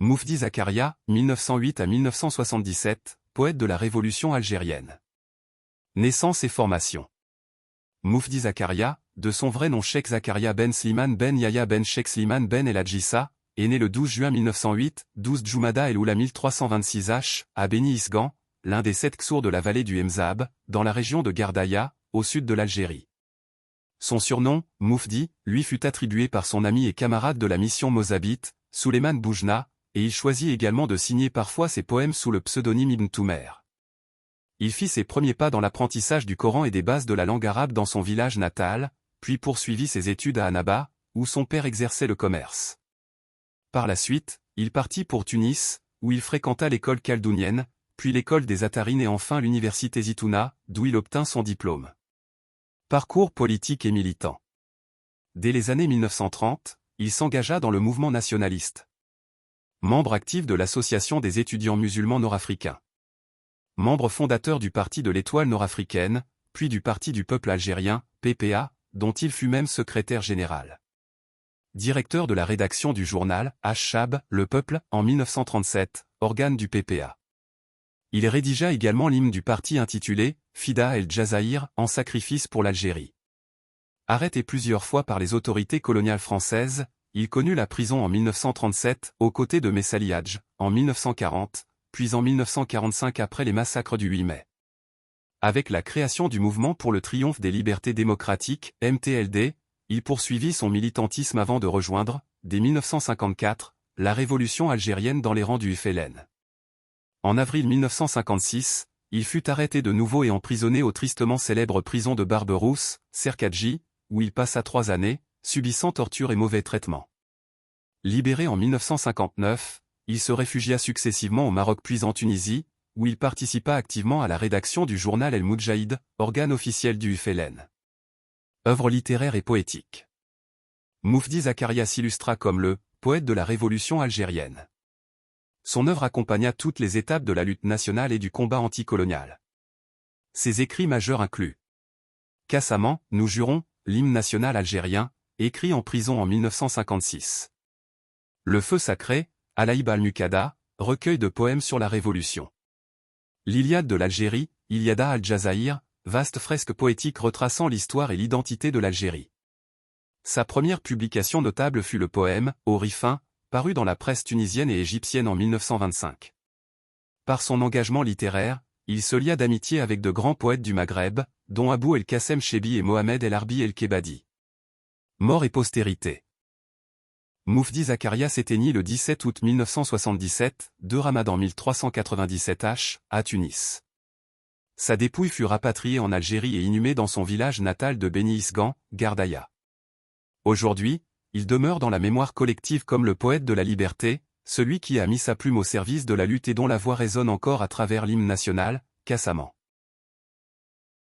Moufdi Zakaria, 1908 à 1977, poète de la Révolution algérienne. Naissance et formation. Moufdi Zakaria, de son vrai nom Cheikh Zakaria ben Slimane ben Yahya ben Cheikh Slimane ben El Hadjissa, est né le 12 juin 1908, 12 Djoumada El Oula 1326 H, à Beni Isgan, l'un des 7 ksours de la vallée du Mzab, dans la région de Gardaya, au sud de l'Algérie. Son surnom, Moufdi, lui fut attribué par son ami et camarade de la mission mozabite, Souleymane Boujna, et il choisit également de signer parfois ses poèmes sous le pseudonyme Ibn Toumer. Il fit ses premiers pas dans l'apprentissage du Coran et des bases de la langue arabe dans son village natal, puis poursuivit ses études à Annaba, où son père exerçait le commerce. Par la suite, il partit pour Tunis, où il fréquenta l'école chaldounienne, puis l'école des Attarines et enfin l'université Zitouna, d'où il obtint son diplôme. Parcours politique et militant. Dès les années 1930, il s'engagea dans le mouvement nationaliste. Membre actif de l'Association des étudiants musulmans nord-africains. Membre fondateur du Parti de l'Étoile nord-africaine, puis du Parti du peuple algérien, PPA, dont il fut même secrétaire général. Directeur de la rédaction du journal, H-Shab, Le Peuple, en 1937, organe du PPA. Il rédigea également l'hymne du parti intitulé « Fida el Jazaïr » en sacrifice pour l'Algérie. Arrêté plusieurs fois par les autorités coloniales françaises, il connut la prison en 1937, aux côtés de Messali Hadj, en 1940, puis en 1945 après les massacres du 8 mai. Avec la création du Mouvement pour le triomphe des libertés démocratiques, MTLD, il poursuivit son militantisme avant de rejoindre, dès 1954, la révolution algérienne dans les rangs du FLN. En avril 1956, il fut arrêté de nouveau et emprisonné au tristement célèbre prison de Barberousse, Serkadji, où il passa 3 années, subissant torture et mauvais traitements. Libéré en 1959, il se réfugia successivement au Maroc puis en Tunisie, où il participa activement à la rédaction du journal El Moudjahid, organe officiel du FLN. Œuvres littéraires et poétiques. Moufdi Zakaria s'illustra comme le poète de la révolution algérienne. Son œuvre accompagna toutes les étapes de la lutte nationale et du combat anticolonial. Ses écrits majeurs incluent Kassaman, nous jurons, l'hymne national algérien, écrit en prison en 1956. Le feu sacré, Alaïb al-Mukada, recueil de poèmes sur la Révolution. L'Iliade de l'Algérie, Iliada al-Jazaïr, vaste fresque poétique retraçant l'histoire et l'identité de l'Algérie. Sa première publication notable fut le poème « Au Rifin », paru dans la presse tunisienne et égyptienne en 1925. Par son engagement littéraire, il se lia d'amitié avec de grands poètes du Maghreb, dont Abou el-Qassem Chebi et Mohamed el-Arbi el-Kebadi. Mort et postérité. Moufdi Zakaria s'éteignit le 17 août 1977, 2 Ramadan 1397 H, à Tunis. Sa dépouille fut rapatriée en Algérie et inhumée dans son village natal de Beni Isgan, Gardaya. Aujourd'hui, il demeure dans la mémoire collective comme le poète de la liberté, celui qui a mis sa plume au service de la lutte et dont la voix résonne encore à travers l'hymne national, Kassaman.